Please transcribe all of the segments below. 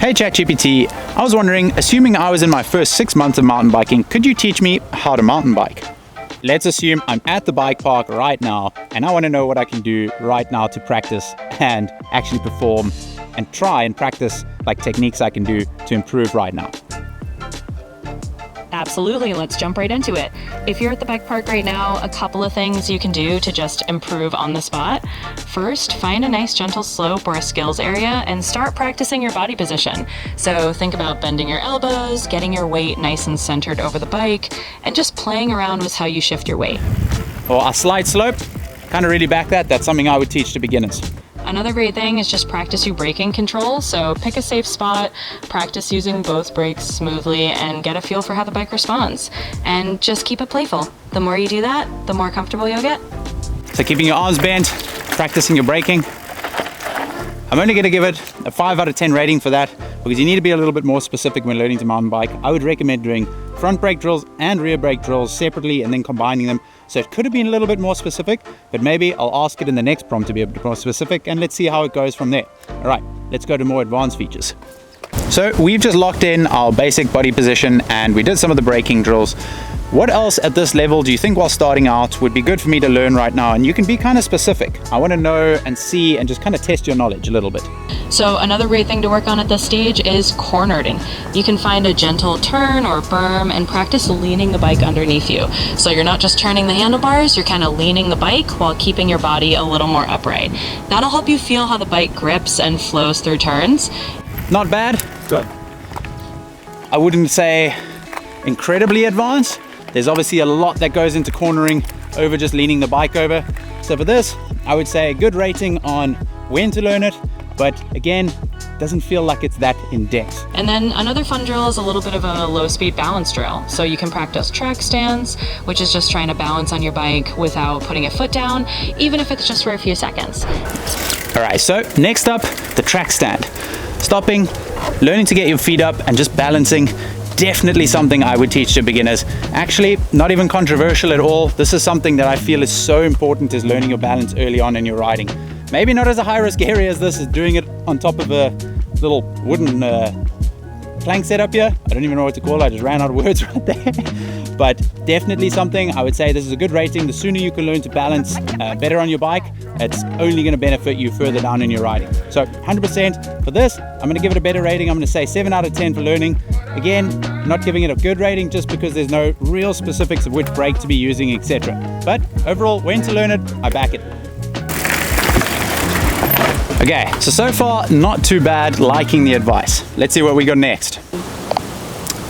Hey ChatGPT, I was wondering, assuming I was in my first 6 months of mountain biking, could you teach me how to mountain bike? Let's assume I'm at the bike park right now and I want to know what I can do right now to practice and actually perform and try and practice like techniques I can do to improve right now. Absolutely, let's jump right into it. If you're at the bike park right now, a couple of things you can do to just improve on the spot. First, find a nice gentle slope or a skills area and start practicing your body position. So think about bending your elbows, getting your weight nice and centered over the bike, and just playing around with how you shift your weight. Or a slight slope, kind of really back that. That's something I would teach to beginners. Another great thing is just practice your braking control. So pick a safe spot, practice using both brakes smoothly, and get a feel for how the bike responds. And just keep it playful. The more you do that, the more comfortable you'll get. So keeping your arms bent, practicing your braking. I'm only going to give it a 5 out of 10 rating for that because you need to be a little bit more specific when learning to mountain bike. I would recommend doing front brake drills and rear brake drills separately and then combining them. So it could have been a little bit more specific, but maybe I'll ask it in the next prompt to be a bit more specific and let's see how it goes from there. All right, let's go to more advanced features. So we've just locked in our basic body position and we did some of the braking drills. What else at this level do you think while starting out would be good for me to learn right now? And you can be kind of specific. I want to know and see and just kind of test your knowledge a little bit. So another great thing to work on at this stage is cornering. You can find a gentle turn or berm and practice leaning the bike underneath you. So you're not just turning the handlebars, you're kind of leaning the bike while keeping your body a little more upright. That'll help you feel how the bike grips and flows through turns. Not bad. Good. I wouldn't say incredibly advanced. There's obviously a lot that goes into cornering over just leaning the bike over. So for this, I would say a good rating on when to learn it, but again, doesn't feel like it's that in depth. And then another fun drill is a little bit of a low speed balance drill. So you can practice track stands, which is just trying to balance on your bike without putting a foot down, even if it's just for a few seconds. All right, so next up, the track stand. Stopping, learning to get your feet up and just balancing. Definitely something I would teach to beginners. Actually, not even controversial at all. This is something that I feel is so important, is learning your balance early on in your riding. Maybe not as a high risk area as this, is doing it on top of a little wooden plank setup here. I don't even know what to call it. I just ran out of words right there. But definitely something I would say this is a good rating. The sooner you can learn to balance better on your bike, it's only going to benefit you further down in your riding. So 100% for this, I'm going to give it a better rating. I'm going to say 7 out of 10 for learning. Again, not giving it a good rating just because there's no real specifics of which brake to be using, etc. But overall, when to learn it, I back it. Okay, so far, not too bad, liking the advice. Let's see what we got next.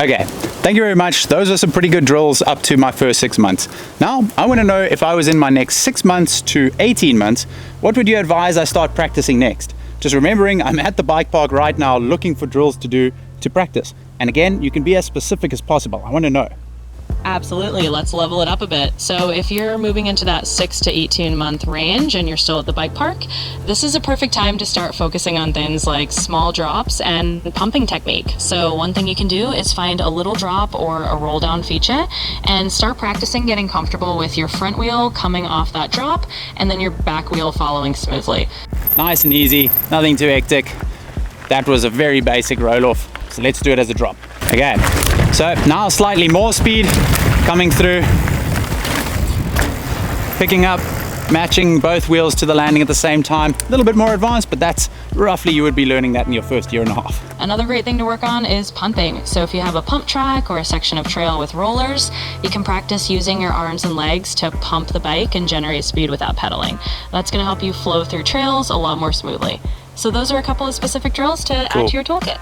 Okay, thank you very much. Those are some pretty good drills up to my first 6 months. Now, I want to know if I was in my next 6 months to 18 months, what would you advise I start practicing next? Just remembering I'm at the bike park right now looking for drills to do to practice. And again, you can be as specific as possible. I want to know. Absolutely, let's level it up a bit. So if you're moving into that 6 to 18 month range and you're still at the bike park, this is a perfect time to start focusing on things like small drops and pumping technique. So one thing you can do is find a little drop or a roll down feature and start practicing getting comfortable with your front wheel coming off that drop and then your back wheel following smoothly. Nice and easy, nothing too hectic. That was a very basic roll off. So let's do it as a drop. Okay, so now slightly more speed coming through, picking up, matching both wheels to the landing at the same time. A little bit more advanced, but that's roughly you would be learning that in your first year and a half. Another great thing to work on is pumping. So if you have a pump track or a section of trail with rollers, you can practice using your arms and legs to pump the bike and generate speed without pedaling. That's going to help you flow through trails a lot more smoothly. So those are a couple of specific drills to add to your toolkit.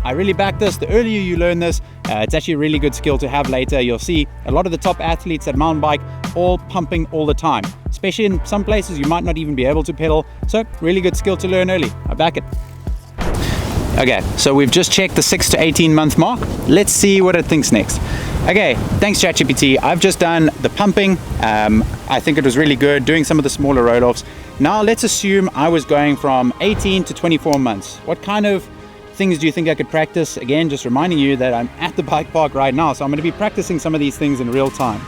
I really back this. The earlier you learn this, it's actually a really good skill to have later. You'll see a lot of the top athletes that mountain bike all pumping all the time, especially in some places you might not even be able to pedal. So really good skill to learn early. I back it. Okay, so we've just checked the 6 to 18 month mark. Let's see what it thinks next. Okay, thanks ChatGPT. I've just done the pumping. I think it was really good doing some of the smaller roll-offs. Now let's assume I was going from 18 to 24 months. What kind of things do you think I could practice? Again, just reminding you that I'm at the bike park right now, so I'm going to be practicing some of these things in real time.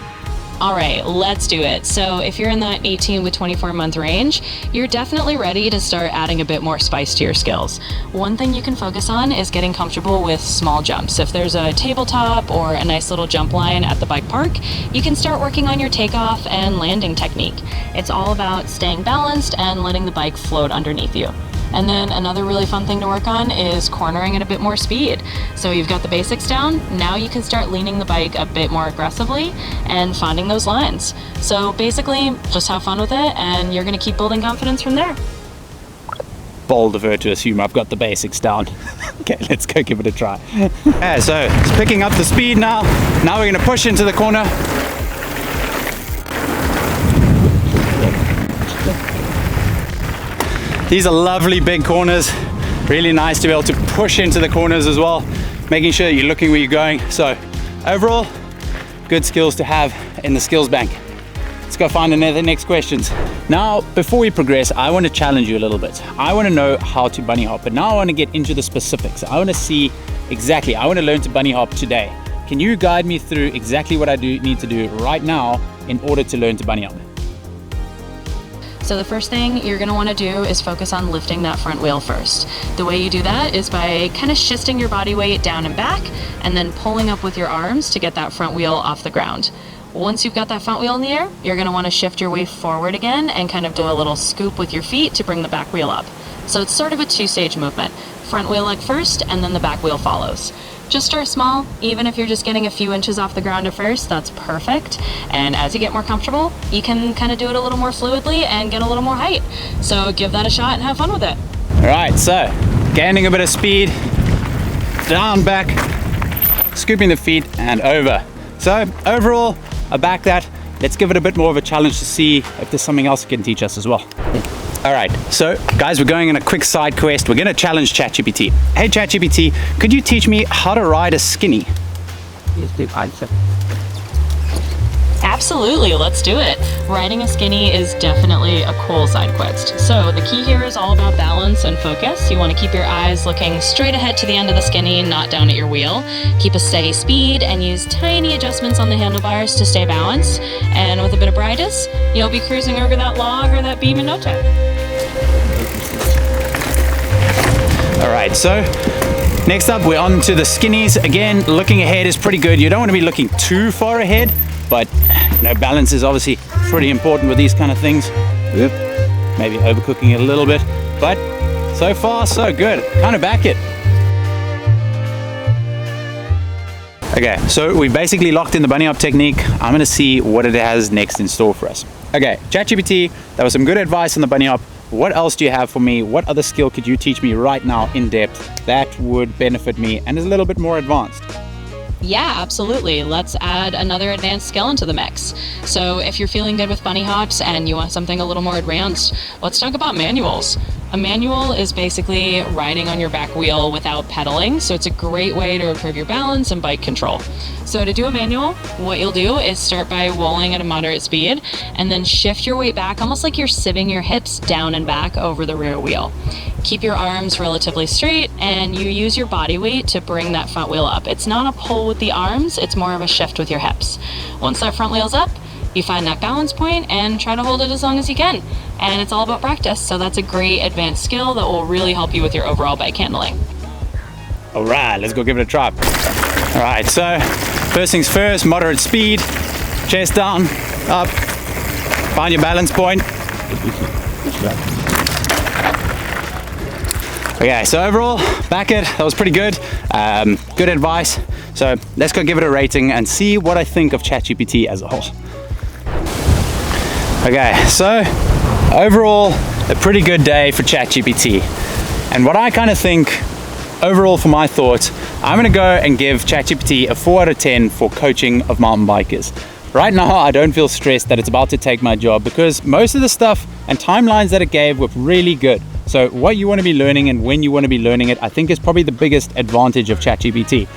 All right, let's do it. So if you're in that 18 to 24 month range, you're definitely ready to start adding a bit more spice to your skills. One thing you can focus on is getting comfortable with small jumps. If there's a tabletop or a nice little jump line at the bike park, you can start working on your takeoff and landing technique. It's all about staying balanced and letting the bike float underneath you. And then another really fun thing to work on is cornering at a bit more speed. So you've got the basics down, now you can start leaning the bike a bit more aggressively and finding those lines. So basically, just have fun with it and you're gonna keep building confidence from there. Bold of her to assume I've got the basics down. Okay, let's go give it a try. Yeah, so it's picking up the speed now. Now we're gonna push into the corner. These are lovely big corners. Really nice to be able to push into the corners as well, making sure you're looking where you're going. So overall, good skills to have in the skills bank. Let's go find another next questions. Now, before we progress, I want to challenge you a little bit. I want to know how to bunny hop, but now I want to get into the specifics. I want to see exactly, I want to learn to bunny hop today. Can you guide me through exactly what I need to do right now in order to learn to bunny hop? So the first thing you're going to want to do is focus on lifting that front wheel first. The way you do that is by kind of shifting your body weight down and back and then pulling up with your arms to get that front wheel off the ground. Once you've got that front wheel in the air, you're going to want to shift your weight forward again and kind of do a little scoop with your feet to bring the back wheel up. So it's sort of a two-stage movement. Front wheel leg first and then the back wheel follows. Just start small. Even if you're just getting a few inches off the ground at first, that's perfect. And as you get more comfortable, you can kind of do it a little more fluidly and get a little more height. So give that a shot and have fun with it. All right, so gaining a bit of speed, down, back, scooping the feet and over. So overall, I back that. Let's give it a bit more of a challenge to see if there's something else it can teach us as well. All right, so guys, we're going on a quick side quest. We're gonna challenge ChatGPT. Hey ChatGPT, could you teach me how to ride a skinny? Yes, the answer. Absolutely, let's do it. Riding a skinny is definitely a cool side quest. So the key here is all about balance and focus. You want to keep your eyes looking straight ahead to the end of the skinny, not down at your wheel. Keep a steady speed and use tiny adjustments on the handlebars to stay balanced. And with a bit of practice, you'll be cruising over that log or that beam in no time. All right, so next up, we're on to the skinnies. Again, looking ahead is pretty good. You don't want to be looking too far ahead, but you know, balance is obviously pretty important with these kind of things. Oop. Maybe overcooking it a little bit, but so far so good. Kind of back it. Okay, so we basically locked in the bunny hop technique. I'm gonna see what it has next in store for us. Okay, ChatGPT, that was some good advice on the bunny hop. What else do you have for me? What other skill could you teach me right now in depth that would benefit me and is a little bit more advanced? Yeah, absolutely. Let's add another advanced skill into the mix. So if you're feeling good with bunny hops and you want something a little more advanced, let's talk about manuals. A manual is basically riding on your back wheel without pedaling, so it's a great way to improve your balance and bike control. So to do a manual, what you'll do is start by rolling at a moderate speed and then shift your weight back almost like you're sieving your hips down and back over the rear wheel. Keep your arms relatively straight and you use your body weight to bring that front wheel up. It's not a pull with the arms, it's more of a shift with your hips. Once that front wheel's up, you find that balance point and try to hold it as long as you can. And it's all about practice, so that's a great advanced skill that will really help you with your overall bike handling. All right, let's go give it a try. All right, so first things first, moderate speed, chest down, up, find your balance point. Okay, so overall, back it, that was pretty good. Good advice. So let's go give it a rating and see what I think of ChatGPT as a whole. Okay, so overall, a pretty good day for ChatGPT. And what I kind of think, overall for my thoughts, I'm gonna go and give ChatGPT a 4 out of 10 for coaching of mountain bikers. Right now, I don't feel stressed that it's about to take my job because most of the stuff and timelines that it gave were really good. So what you want to be learning and when you want to be learning it, I think is probably the biggest advantage of ChatGPT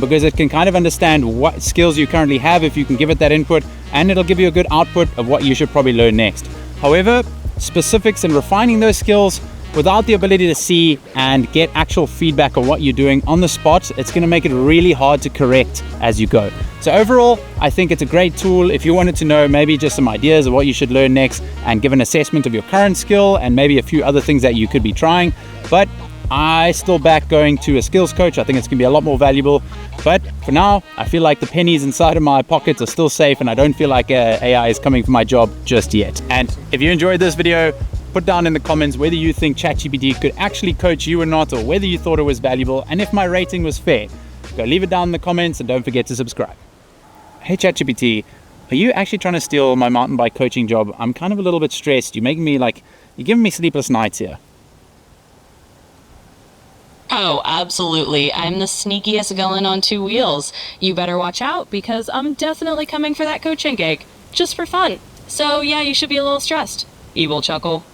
because it can kind of understand what skills you currently have if you can give it that input, and it'll give you a good output of what you should probably learn next. However, specifics and refining those skills, without the ability to see and get actual feedback on what you're doing on the spot, it's going to make it really hard to correct as you go. So overall, I think it's a great tool if you wanted to know maybe just some ideas of what you should learn next and give an assessment of your current skill and maybe a few other things that you could be trying. But I still back going to a skills coach. I think it's going to be a lot more valuable. But for now, I feel like the pennies inside of my pockets are still safe and I don't feel like AI is coming for my job just yet. And if you enjoyed this video, put down in the comments whether you think ChatGPT could actually coach you or not, or whether you thought it was valuable, and if my rating was fair. Go leave it down in the comments and don't forget to subscribe. Hey ChatGPT, are you actually trying to steal my mountain bike coaching job? I'm kind of a little bit stressed. You're giving me sleepless nights here. Oh, absolutely. I'm the sneakiest villain on two wheels. You better watch out because I'm definitely coming for that coaching gig. Just for fun. So yeah, you should be a little stressed. Evil chuckle.